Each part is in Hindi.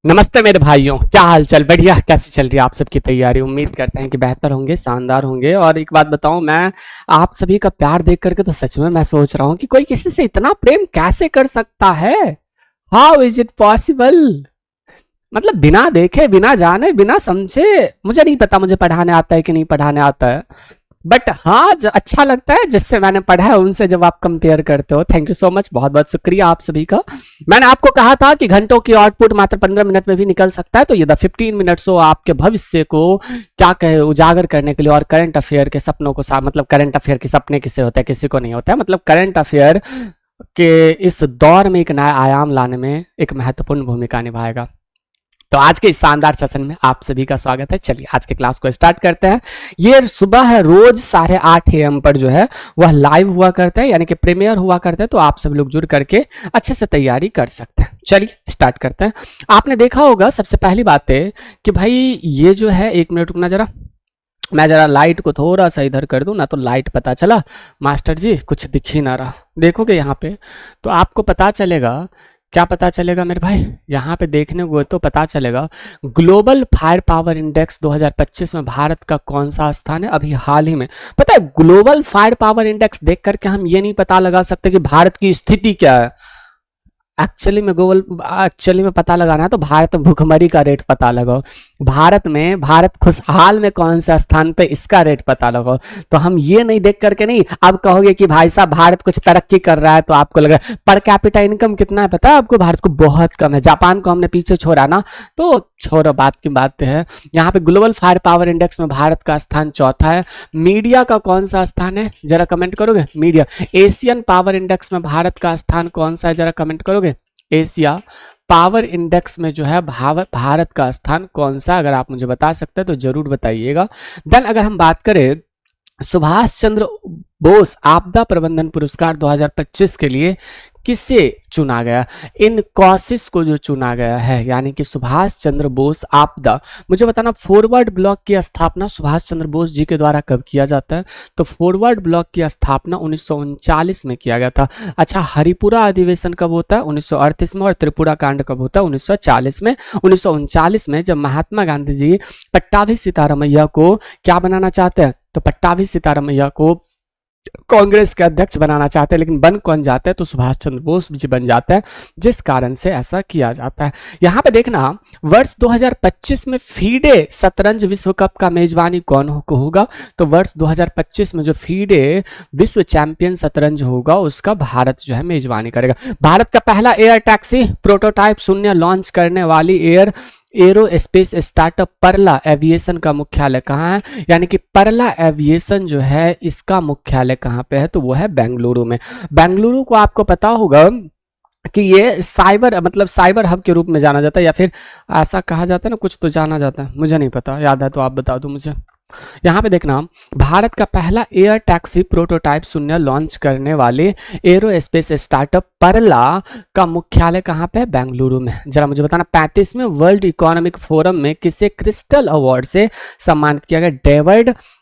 नमस्ते मेरे भाइयों, क्या हाल चाल? बढ़िया। कैसी चल रही है आप सबकी तैयारी? उम्मीद करते हैं कि बेहतर होंगे, शानदार होंगे। और एक बात बताऊं, मैं आप सभी का प्यार देख करके तो सच में मैं सोच रहा हूं कि कोई किसी से इतना प्रेम कैसे कर सकता है। How is it possible? मतलब बिना देखे, बिना जाने, बिना समझे। मुझे नहीं पता मुझे पढ़ाने आता है कि नहीं पढ़ाने आता है, बट हाँ अच्छा लगता है जिससे मैंने पढ़ा है उनसे जब आप कंपेयर करते हो। थैंक यू सो मच, बहुत बहुत शुक्रिया आप सभी का। मैंने आपको कहा था कि घंटों की आउटपुट मात्र 15 मिनट में भी निकल सकता है, तो ये द 15 मिनट्स हो आपके भविष्य को क्या कहे उजागर करने के लिए और करंट अफेयर के सपनों को मतलब करंट अफेयर के सपने किसे होते हैं, किसी को नहीं होता है। मतलब करंट अफेयर के इस दौर में एक नया आयाम लाने में एक महत्वपूर्ण भूमिका निभाएगा। तो आज के इस शानदार सेशन में आप सभी का स्वागत है। चलिए आज के क्लास को स्टार्ट करते हैं। ये सुबह है रोज 8:30 AM पर जो है वह लाइव हुआ करता है, यानी कि प्रीमियर हुआ करता है। तो आप सब लोग जुड़ करके अच्छे से तैयारी कर सकते हैं। चलिए स्टार्ट करते हैं। आपने देखा होगा सबसे पहली बात है कि भाई ये जो है, 1 मिनट रुकना जरा, मैं जरा लाइट को थोड़ा सा इधर कर दूं ना, तो लाइट पता चला मास्टर जी कुछ दिख ही ना रहा। देखोगे यहाँ पे तो आपको पता चलेगा। क्या पता चलेगा मेरे भाई? यहाँ पे देखने को तो पता चलेगा ग्लोबल फायर पावर इंडेक्स 2025 में भारत का कौन सा स्थान है। अभी हाल ही में पता है, ग्लोबल फायर पावर इंडेक्स देख करके हम ये नहीं पता लगा सकते कि भारत की स्थिति क्या है। एक्चुअली में पता लगाना है तो भारत में भूखमरी का रेट पता लगाओ, भारत खुशहाल में कौन सा स्थान पे इसका रेट पता लगाओ। तो हम ये नहीं देख करके नहीं, अब कहोगे कि भाई साहब भारत कुछ तरक्की कर रहा है तो आपको लगा पर कैपिटा इनकम कितना है पता है आपको? भारत को बहुत कम है। जापान को हमने पीछे छोड़ा ना, तो छोड़ो, बात की बात है। यहाँ पे ग्लोबल फायर पावर इंडेक्स में भारत का स्थान चौथा है। मीडिया का कौन सा स्थान है जरा कमेंट करोगे? मीडिया। एशियन पावर इंडेक्स में भारत का स्थान कौन सा है जरा कमेंट करोगे? एशिया पावर इंडेक्स में जो है भारत का स्थान कौन सा, अगर आप मुझे बता सकते हैं तो जरूर बताइएगा। देन अगर हम बात करें सुभाष चंद्र बोस आपदा प्रबंधन पुरस्कार 2025 के लिए किसे चुना गया? इन कॉसिस को जो चुना गया है, यानी कि सुभाष चंद्र बोस आपदा। मुझे बताना फॉरवर्ड ब्लॉक की स्थापना सुभाष चंद्र बोस जी के द्वारा कब किया जाता है? तो फॉरवर्ड ब्लॉक की स्थापना 1939 में किया गया था। अच्छा, हरिपुरा अधिवेशन कब होता है? 1938 में। और त्रिपुरा कांड कब होता है? 1940 में। 1939 में जब महात्मा गांधी जी पट्टाभी सीतारामैया को क्या बनाना चाहते हैं? तो पट्टाभी सीतारामैया को कांग्रेस के अध्यक्ष बनाना चाहते हैं, लेकिन बन कौन जाते हैं? तो सुभाष चंद्र बोस जी बन जाते हैं, जिस कारण से ऐसा किया जाता है। यहाँ पे देखना, वर्ष 2025 में फीडे शतरंज विश्व कप का मेजबानी कौन होगा? तो वर्ष 2025 में जो फीडे विश्व चैंपियन शतरंज होगा उसका भारत जो है मेजबानी करेगा। भारत का पहला एयर टैक्सी प्रोटोटाइप शून्य लॉन्च करने वाली एरोस्पेस स्टार्टअप परला एविएशन का मुख्यालय कहाँ है? यानी कि परला एविएशन जो है इसका मुख्यालय कहाँ पे है? तो वो है बेंगलुरु में। बेंगलुरु को आपको पता होगा कि ये साइबर हब के रूप में जाना जाता है, या फिर ऐसा कहा जाता है ना, कुछ तो जाना जाता है, मुझे नहीं पता, याद है तो आप बता दो मुझे। यहाँ पे देखना, भारत का पहला एयर टैक्सी प्रोटोटाइप शून्य लॉन्च करने वाले एरोस्पेस स्टार्टअप परला का मुख्यालय कहाँ पे है? बेंगलुरु में। जरा मुझे बताना 35वें वर्ल्ड इकोनॉमिक फोरम में किसे क्रिस्टल अवार्ड से सम्मानित किया गया?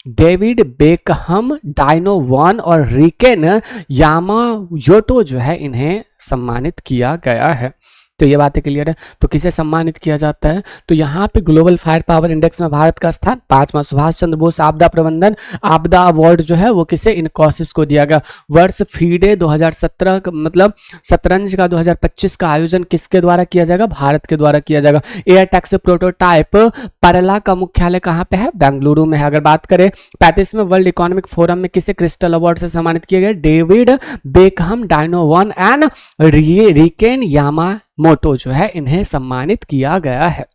डेविड बेकहम, डायनो वॉन और रिकेन यामायोटो जो है इन्हें सम्मानित किया गया है। तो ये बातें क्लियर है। तो किसे सम्मानित किया जाता है? तो यहाँ पे ग्लोबल फायर पावर इंडेक्स में भारत का स्थान 5वां। सुभाष चंद्र बोस आपदा प्रबंधन आपदा अवार्ड जो है वो किसे? इनकॉसिस को दिया गया। वर्ष फीडे 2017 मतलब शतरंज का 2025 का आयोजन किसके द्वारा किया जाएगा? भारत के द्वारा किया जाएगा। एयर टैक्सी प्रोटोटाइप परला का मुख्यालय कहाँ पे है? बेंगलुरु में है। अगर बात करें 35वें वर्ल्ड इकोनॉमिक फोरम में किसे क्रिस्टल अवार्ड से सम्मानित किया गया? डेविड बेकहम, डायनो वॉन एंड रिकेन यामामोटो जो है इन्हें सम्मानित किया गया है।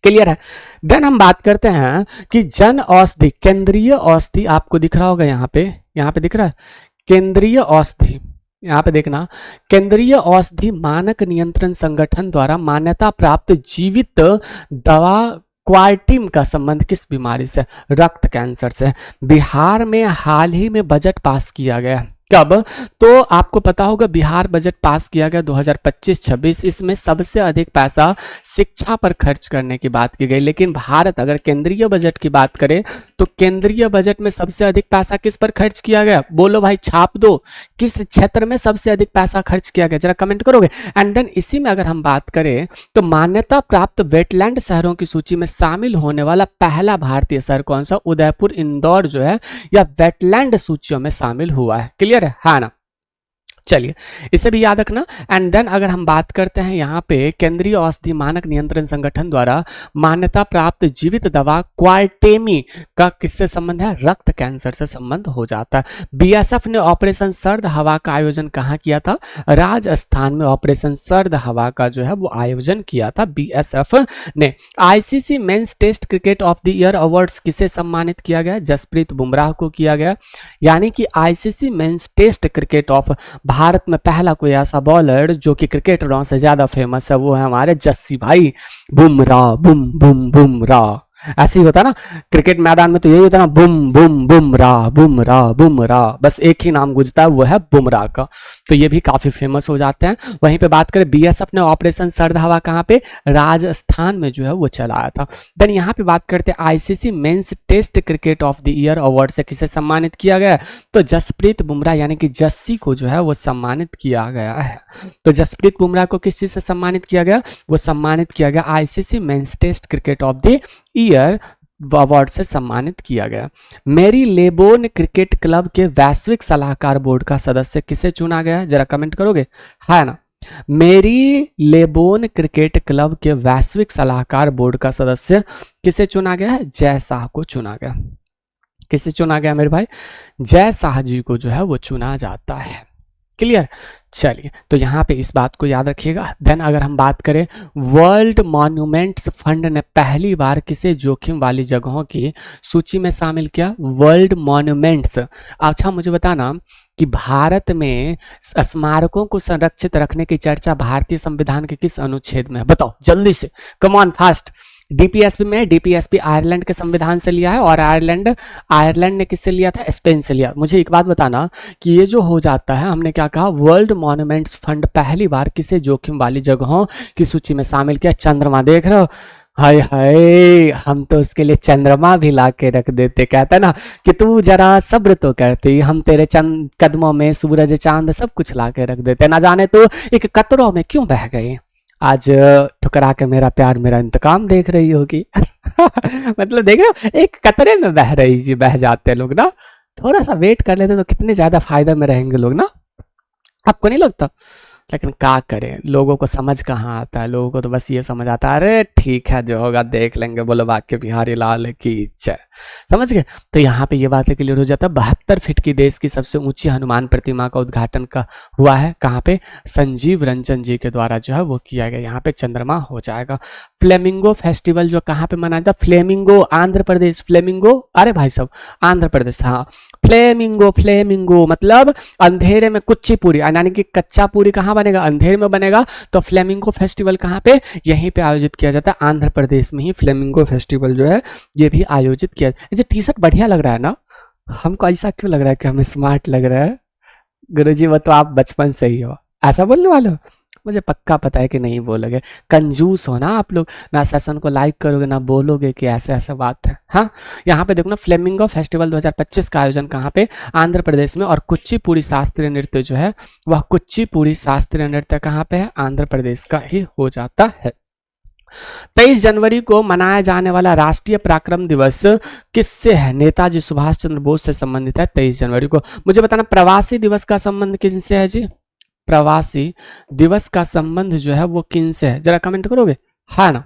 क्लियर है? देन हम बात करते हैं कि जन औषधि केंद्रीय औषधि, आपको दिख रहा होगा यहाँ पे दिख रहा है केंद्रीय औषधि। यहाँ पे देखना, केंद्रीय औषधि मानक नियंत्रण संगठन द्वारा मान्यता प्राप्त जीवित दवा क्वार्टिम का संबंध किस बीमारी से? रक्त कैंसर से। बिहार में हाल ही में बजट पास किया गया। कब? तो आपको पता होगा बिहार बजट पास किया गया 2025-26, इसमें सबसे अधिक पैसा शिक्षा पर खर्च करने की बात की गई। लेकिन भारत अगर केंद्रीय बजट की बात करें तो केंद्रीय बजट में सबसे अधिक पैसा किस पर खर्च किया गया? बोलो भाई, छाप दो, किस क्षेत्र में सबसे अधिक पैसा खर्च किया गया, जरा कमेंट करोगे। एंड देन इसी में अगर हम बात करें तो मान्यता प्राप्त वेटलैंड शहरों की सूची में शामिल होने वाला पहला भारतीय शहर कौन सा? उदयपुर, इंदौर जो है या वेटलैंड सूचियों में शामिल हुआ है। क्लियर है? हाँ ना? चलिए, इसे भी याद रखना। एंड देन अगर हम बात करते हैं यहाँ पे केंद्रीय औषधि मानक नियंत्रण संगठन द्वारा मान्यता प्राप्त जीवित दवा क्वारटेमी का किससे संबंध है? रक्त कैंसर से संबंध हो जाता है। बीएसएफ ने ऑपरेशन सर्द हवा का आयोजन कहाँ किया था? राजस्थान में ऑपरेशन सर्द हवा का जो है वो आयोजन किया था बीएसएफ ने। ICC men's test cricket of the year awards किसे सम्मानित किया गया? जसप्रीत बुमराह को किया गया। यानी कि ICC men's test cricket of Bharat में पहला कोई ऐसा बॉलर जो कि क्रिकेटरों से ज्यादा फेमस है, वो है हमारे जस्सी भाई बुमराह। बुम बुम बुमराह, ऐसे ही होता ना क्रिकेट मैदान में, तो यही होता ना, बुम बुम बुमराह बुमराह बुमराह, बस एक ही नाम गुजरता है, वो है बुमराह का। तो ये भी काफी फेमस हो जाते हैं। वहीं पे बात करें बीएसएफ ने ऑपरेशन सर्द हवा कहाँ पे? राजस्थान में जो है वो चलाया था। देन यहाँ पे बात करते हैं ICC men's test cricket of the year award से किसे सम्मानित किया गया? तो जसप्रीत बुमराह यानी कि जस्सी को जो है वो सम्मानित किया गया है। तो जसप्रीत बुमराह को किस चीज से सम्मानित किया गया? वो सम्मानित किया गया ICC men's test cricket of the year award से सम्मानित किया गया। मेरी लेबोन क्रिकेट क्लब के वैश्विक सलाहकार बोर्ड का सदस्य किसे चुना गया? जरा कमेंट करोगे, है ना? मेरी लेबोन क्रिकेट क्लब के वैश्विक सलाहकार बोर्ड का सदस्य किसे चुना गया है? जय शाह को चुना गया। किसे चुना गया मेरे भाई? जय शाह जी को जो है वो चुना जाता है। क्लियर? चलिए, तो यहाँ पे इस बात को याद रखिएगा। देन अगर हम बात करें वर्ल्ड मॉन्यूमेंट्स फंड ने पहली बार किसे जोखिम वाली जगहों की सूची में शामिल किया? World monuments. अच्छा मुझे बताना कि भारत में स्मारकों को संरक्षित रखने की चर्चा भारतीय संविधान के किस अनुच्छेद में है? बताओ जल्दी से, कम ऑन फास्ट। डीपीएसपी में, डीपीएसपी आयरलैंड के संविधान से लिया है, और आयरलैंड ने किससे लिया था? स्पेन से लिया। मुझे एक बात बताना कि ये जो हो जाता है, हमने क्या कहा, वर्ल्ड मॉन्यूमेंट्स फंड पहली बार किसे जोखिम वाली जगहों की सूची में शामिल किया? चंद्रमा। देख रहे हो, हाय हाय, हम तो उसके लिए चंद्रमा भी ला के रख देते। कहते ना कि तू जरा सब्र तो करती, हम तेरे चंद कदमों में सूरज चांद सब कुछ ला के रख देते, ना जाने तो एक कतरों में क्यों बह गए। आज ठुकरा के मेरा प्यार मेरा इंतकाम देख रही होगी। मतलब देख रहे हो, एक कतरे में बह रही जी, बह जाते हैं लोग ना। थोड़ा सा वेट कर लेते तो कितने ज्यादा फायदा में रहेंगे लोग ना, आपको नहीं लगता? लेकिन क्या करें, लोगों को समझ कहाँ आता है, लोगों को तो बस ये समझ आता है, अरे ठीक है जो होगा देख लेंगे, बोलो बाकी बिहारी लाल की इच्छा। समझ गए? तो यहाँ पे ये बात क्लियर हो जाता है। 72 फीट की देश की सबसे ऊंची हनुमान प्रतिमा का उद्घाटन का हुआ है कहाँ पे? संजीव रंजन जी के द्वारा जो है वो किया गया। यहाँ पे चंद्रमा हो जाएगा। फ्लेमिंगो फेस्टिवल जो कहाँ पे मनाया था? फ्लेमिंगो, आंध्र प्रदेश। फ्लेमिंगो, अरे भाई साहब आंध्र प्रदेश, हाँ। फ्लेमिंगो मतलब अंधेरे में कुच्ची पूरी, यानी कि कच्चा पूरी कहाँ बनेगा? अंधेरे में बनेगा। तो फ्लेमिंगो फेस्टिवल कहाँ पे? यहीं पे आयोजित किया जाता है, आंध्र प्रदेश में ही फ्लेमिंगो फेस्टिवल जो है ये भी आयोजित किया। ये टी शर्ट बढ़िया लग रहा है ना? हमको ऐसा क्यों लग रहा है कि हमें स्मार्ट लग रहा है? गुरुजी वो तो आप बचपन से ही हो, ऐसा बोलने वाले हो? मुझे पक्का पता है कि नहीं बोलोगे, कंजूस हो ना आप लोग, ना सेशन को लाइक करोगे ना बोलोगे कि ऐसे ऐसा बात है। हाँ, यहाँ पे देखो ना, फ्लेमिंगो फेस्टिवल 2025 का आयोजन कहाँ पे? आंध्र प्रदेश में। और कुचिपुड़ी शास्त्रीय नृत्य जो है वह कुचिपुड़ी शास्त्रीय नृत्य कहाँ पे है? आंध्र प्रदेश का ही हो जाता है। 23 जनवरी को मनाया जाने वाला राष्ट्रीय पराक्रम दिवस किससे है? नेताजी सुभाष चंद्र बोस से संबंधित है 23 जनवरी को। मुझे बताना प्रवासी दिवस का संबंध किनसे है जी? प्रवासी दिवस का संबंध जो है वो किनसे है? जरा कमेंट करोगे, हाँ ना?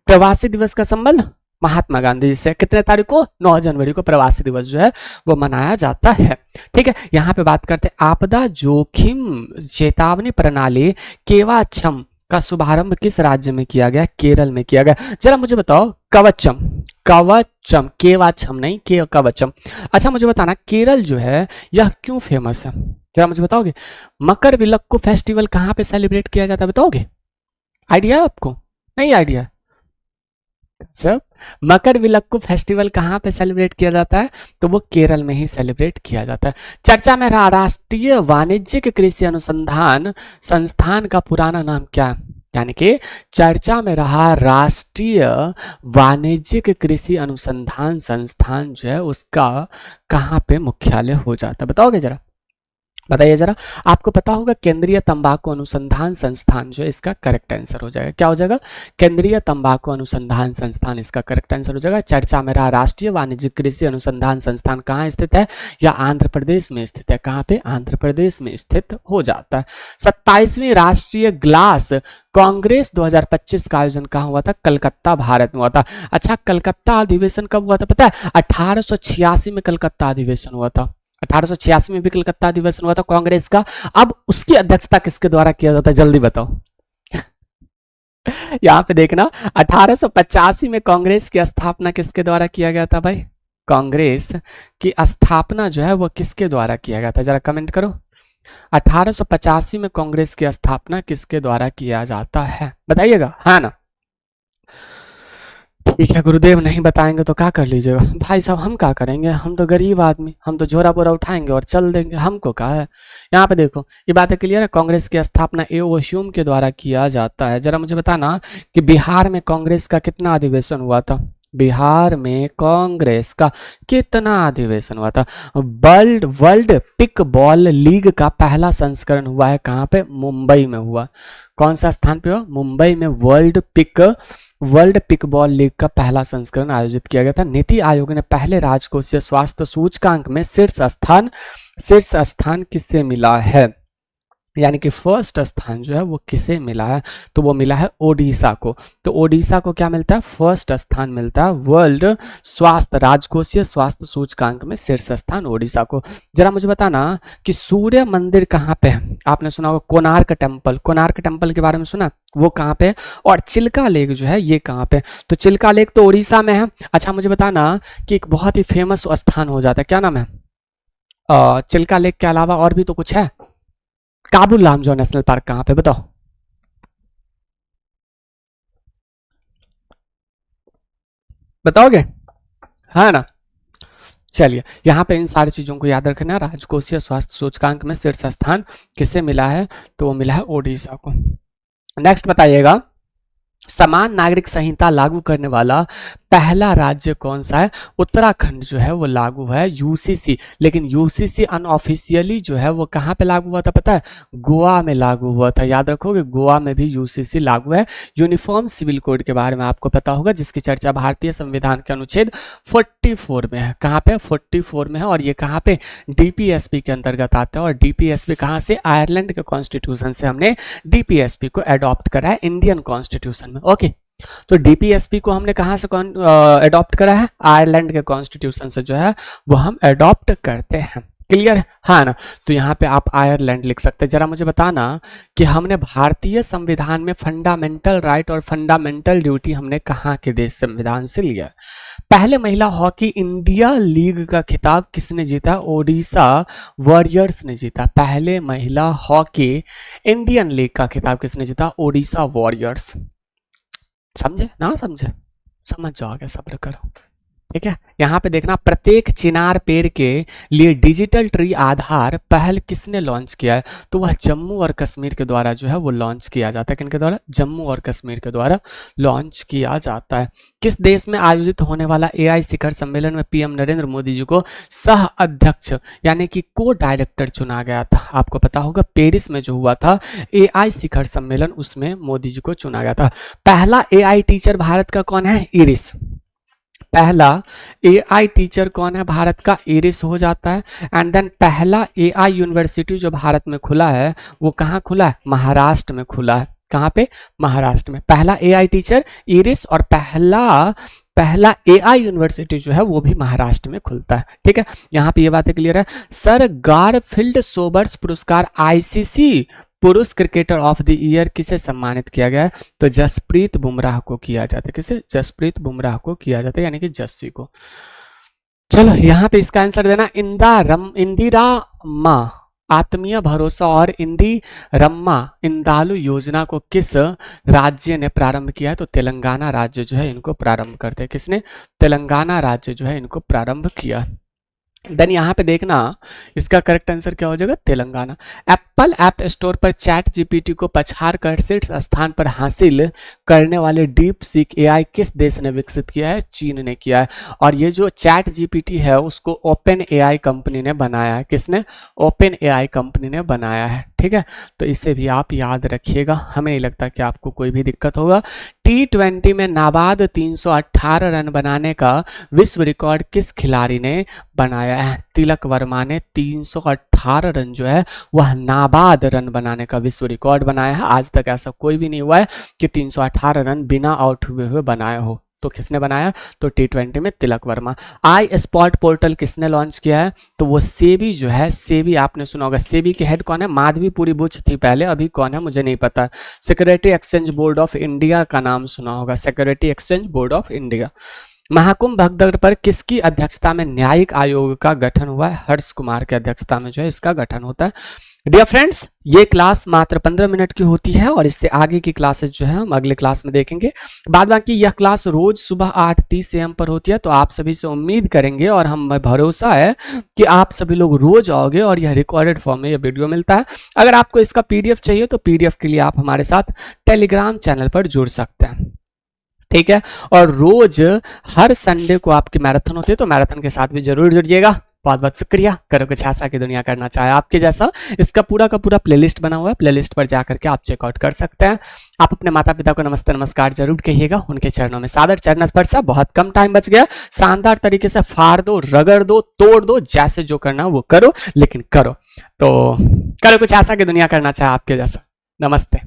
प्रवासी दिवस का संबंध महात्मा गांधी जी से। कितने तारीख को? 9 जनवरी को प्रवासी दिवस जो है वो मनाया जाता है। ठीक है, यहाँ पे बात करते हैं आपदा जोखिम चेतावनी प्रणाली केवाक्षम का शुभारंभ किस राज्य में किया गया? केरल में किया गया। जरा मुझे बताओ, कवचम, केवाक्षम नहीं, कवचम। अच्छा मुझे बताना, केरल जो है यह क्यों फेमस है? जरा मुझे बताओगे। मकर विलक्कू फेस्टिवल कहाँ पे सेलिब्रेट किया जाता है, बताओगे? आइडिया है आपको? नहीं आइडिया? जब मकर विलक्कू फेस्टिवल कहाँ पे सेलिब्रेट किया जाता है, तो वो केरल में ही सेलिब्रेट किया जाता है। चर्चा में रहा राष्ट्रीय वाणिज्यिक कृषि अनुसंधान संस्थान का पुराना नाम क्या है, यानी कि चर्चा में रहा राष्ट्रीय वाणिज्यिक कृषि अनुसंधान संस्थान जो है उसका कहाँ पे मुख्यालय हो जाता है, बताओगे जरा, बताइए जरा। आपको पता होगा केंद्रीय तंबाकू अनुसंधान संस्थान जो है इसका करेक्ट आंसर हो जाएगा, क्या हो जाएगा, केंद्रीय तंबाकू अनुसंधान संस्थान इसका करेक्ट आंसर हो जाएगा। चर्चा में रहा राष्ट्रीय वाणिज्यिक कृषि अनुसंधान संस्थान कहाँ स्थित है, या आंध्र प्रदेश में स्थित है, कहाँ पे, आंध्र प्रदेश में स्थित हो जाता है। 27वीं राष्ट्रीय ग्लास कांग्रेस 2025 का आयोजन कहाँ हुआ था, कलकत्ता भारत में हुआ था। अच्छा, कलकत्ता अधिवेशन कब हुआ था पता है, 1886 में कलकत्ता अधिवेशन हुआ था, 1886 में भी कलकत्ता अधिवेशन हुआ था कांग्रेस का। अब उसकी अध्यक्षता किसके द्वारा किया जाता है, जल्दी बताओ। यहां पे देखना, 1885 में कांग्रेस की स्थापना किसके द्वारा किया गया था भाई, कांग्रेस की स्थापना जो है वो किसके द्वारा किया गया था, जरा कमेंट करो। 1885 में कांग्रेस की स्थापना किसके द्वारा किया जाता है, बताइएगा, हाँ ना। ठीक है गुरुदेव, नहीं बताएंगे तो क्या कर लीजिएगा भाई साहब, हम क्या करेंगे, हम तो गरीब आदमी, हम तो झोरा बोरा उठाएंगे और चल देंगे, हमको क्या है। यहाँ पे देखो ये बात है क्लियर है, कांग्रेस की स्थापना एओस्यूम के द्वारा किया जाता है। जरा मुझे बताना कि बिहार में कांग्रेस का कितना अधिवेशन हुआ था, बिहार में कांग्रेस का कितना अधिवेशन हुआ था। वर्ल्ड पिक बॉल लीग का पहला संस्करण हुआ है कहाँ पे, मुंबई में हुआ। कौन सा स्थान पे हुआ, मुंबई में वर्ल्ड पिकबॉल लीग का पहला संस्करण आयोजित किया गया था। नीति आयोग ने पहले राजकोषीय स्वास्थ्य सूचकांक में शीर्ष स्थान किसे मिला है, यानी कि फर्स्ट स्थान जो है वो किसे मिला है, तो वो मिला है ओडिशा को। तो ओडिशा को क्या मिलता है, फर्स्ट स्थान मिलता है वर्ल्ड राजकोषीय स्वास्थ्य सूचकांक में शीर्ष स्थान ओडिशा को। जरा मुझे बताना कि सूर्य मंदिर कहाँ पे है, आपने सुना होगा कोणार्क टेम्पल के बारे में सुना, वो कहाँ पे है, और चिल्का लेक जो है ये कहाँ पे, तो चिल्का लेक तो उड़ीसा में है। अच्छा मुझे बताना कि एक बहुत ही फेमस स्थान हो जाता है, क्या नाम है, चिल्का लेक के अलावा और भी तो कुछ है, काबुल लामजो नेशनल पार्क कहाँ पे, बताओ। बताओगे, है ना। चलिए यहाँ पे इन सारी चीजों को याद रखना, राजकोषीय स्वास्थ्य सूचकांक में शीर्ष स्थान किसे मिला है, तो वो मिला है ओडिशा को। नेक्स्ट बताइएगा, समान नागरिक संहिता लागू करने वाला पहला राज्य कौन सा है, उत्तराखंड जो है वो लागू है यूसीसी, लेकिन यूसीसी अनऑफिशियली जो है वो कहाँ पे लागू हुआ था पता है, गोवा में लागू हुआ था, याद रखोगे, गोवा में भी यूसीसी लागू है। यूनिफॉर्म सिविल कोड के बारे में आपको पता होगा, जिसकी चर्चा भारतीय संविधान के अनुच्छेद 44 में है, कहाँ पे 44 में है, और ये कहाँ पे डीपीएसपी के अंतर्गत आता है। और डीपीएसपी कहाँ से, आयरलैंड के कॉन्स्टिट्यूशन से हमने डीपीएसपी को एडॉप्ट करा है इंडियन कॉन्स्टिट्यूशन में। ओके, तो डीपीएसपी को हमने कहां से एडॉप्ट करा है, आयरलैंड के कॉन्स्टिट्यूशन से जो है वो हम एडॉप्ट करते हैं, क्लियर है, हाँ ना। तो यहाँ पे आप आयरलैंड लिख सकते हैं। जरा मुझे बताना कि हमने भारतीय संविधान में फंडामेंटल राइट और फंडामेंटल ड्यूटी हमने कहाँ के देश संविधान से लिया। पहले महिला हॉकी इंडिया लीग का खिताब किसने जीता, ओडिशा वॉरियर्स ने जीता। पहले महिला हॉकी इंडियन लीग का खिताब किसने जीता, ओडिशा वॉरियर्स। समझे ना, समझे, समझ जाओगे, सब्र करो, ठीक है। यहाँ पे देखना, प्रत्येक चिनार पेड़ के लिए डिजिटल ट्री आधार पहल किसने लॉन्च किया है, तो वह जम्मू और कश्मीर के द्वारा जो है वो लॉन्च किया जाता है। किनके द्वारा, जम्मू और कश्मीर के द्वारा लॉन्च किया जाता है। किस देश में आयोजित होने वाला एआई शिखर सम्मेलन में पीएम नरेंद्र मोदी जी को सह अध्यक्ष यानी कि को डायरेक्टर चुना गया था, आपको पता होगा पेरिस में जो हुआ था एआई शिखर सम्मेलन, उसमें मोदी जी को चुना गया था। पहला एआई टीचर भारत का कौन है, इरिस। पहला एआई टीचर कौन है भारत का, इरिस हो जाता है। एंड देन पहला एआई यूनिवर्सिटी जो भारत में खुला है वो कहाँ खुला है, महाराष्ट्र में खुला है। कहाँ पे, महाराष्ट्र में। पहला एआई टीचर इरिस, और पहला एआई यूनिवर्सिटी जो है वो भी महाराष्ट्र में खुलता है, ठीक है। यहाँ पे ये बातें क्लियर है। सर गारफील्ड सोबर्स पुरस्कार आईसीसी पुरुष क्रिकेटर ऑफ द ईयर किसे सम्मानित किया गया है, तो जसप्रीत बुमराह को किया जाता है। किसे, जसप्रीत बुमराह को किया जाता है, यानी कि जस्सी को। चलो यहाँ पे इसका आंसर देना, इंदिरा आत्मीय भरोसा और इंदिरम्मा इंदालू योजना को किस राज्य ने प्रारंभ किया है? तो तेलंगाना राज्य जो है इनको प्रारंभ करते हैं। किसने? तेलंगाना राज्य जो है इनको प्रारंभ किया। देन यहाँ पे देखना इसका करेक्ट आंसर क्या हो जाएगा? तेलंगाना। एप्पल ऐप स्टोर पर चैट जीपीटी को पछाड़ कर शीर्ष स्थान पर हासिल करने वाले डीप सीक एआई किस देश ने विकसित किया है? चीन ने किया है। और ये जो चैट जीपीटी है उसको ओपन एआई कंपनी ने बनाया है। किसने? ओपन एआई कंपनी ने बनाया है। ठीक है, तो इसे भी आप याद रखिएगा, हमें नहीं लगता कि आपको कोई भी दिक्कत होगा। T20 में नाबाद 318 रन बनाने का विश्व रिकॉर्ड किस खिलाड़ी ने बनाया है? तिलक वर्मा ने 318 रन जो है वह नाबाद रन बनाने का विश्व रिकॉर्ड बनाया है। आज तक ऐसा कोई भी नहीं हुआ है कि 318 रन बिना आउट हुए बनाया हो। तो किसने बनाया? तो T20 में तिलक वर्मा। आई स्पॉट पोर्टल किसने लॉन्च किया है? तो वो सेबी जो है, सेबी आपने सुना होगा। सेबी के हेड कौन है? माधवीपुरी बुच थी पहले, अभी कौन है मुझे नहीं पता। Security exchange board of India का नाम सुना होगा, security exchange board of India. Mahakumbh भगदड़ पर किसकी अध्यक्षता में न्यायिक आयोग का गठन हुआ है? हर्ष कुमार की अध्यक्षता में जो है इसका गठन होता है। डियर फ्रेंड्स, ये क्लास मात्र 15 मिनट की होती है और इससे आगे की क्लासेस जो है हम अगले क्लास में देखेंगे। बाद बाकी यह क्लास रोज सुबह 8:30 AM पर होती है, तो आप सभी से उम्मीद करेंगे और हमें भरोसा है कि आप सभी लोग रोज आओगे और यह रिकॉर्डेड फॉर्म में यह वीडियो मिलता है। अगर आपको इसका PDF चाहिए तो PDF के लिए आप हमारे साथ टेलीग्राम चैनल पर जुड़ सकते हैं। ठीक है, और रोज हर संडे को आपकी मैराथन होती है, तो मैराथन के साथ भी जरूर जुड़िएगा। बहुत बहुत शुक्रिया। करो कुछ ऐसा की दुनिया करना चाहे आपके जैसा। इसका पूरा का पूरा प्लेलिस्ट बना हुआ है, प्लेलिस्ट पर जाकर के आप चेकआउट कर सकते हैं। आप अपने माता पिता को नमस्ते नमस्कार जरूर कहिएगा, उनके चरणों में सादर चरण स्पर्श। बहुत कम टाइम बच गया, शानदार तरीके से फाड़ दो, रगड़ दो, तोड़ दो, जैसे जो करना वो करो, लेकिन करो। तो करो कुछ ऐसा की दुनिया करना चाहे आपके जैसा। नमस्ते।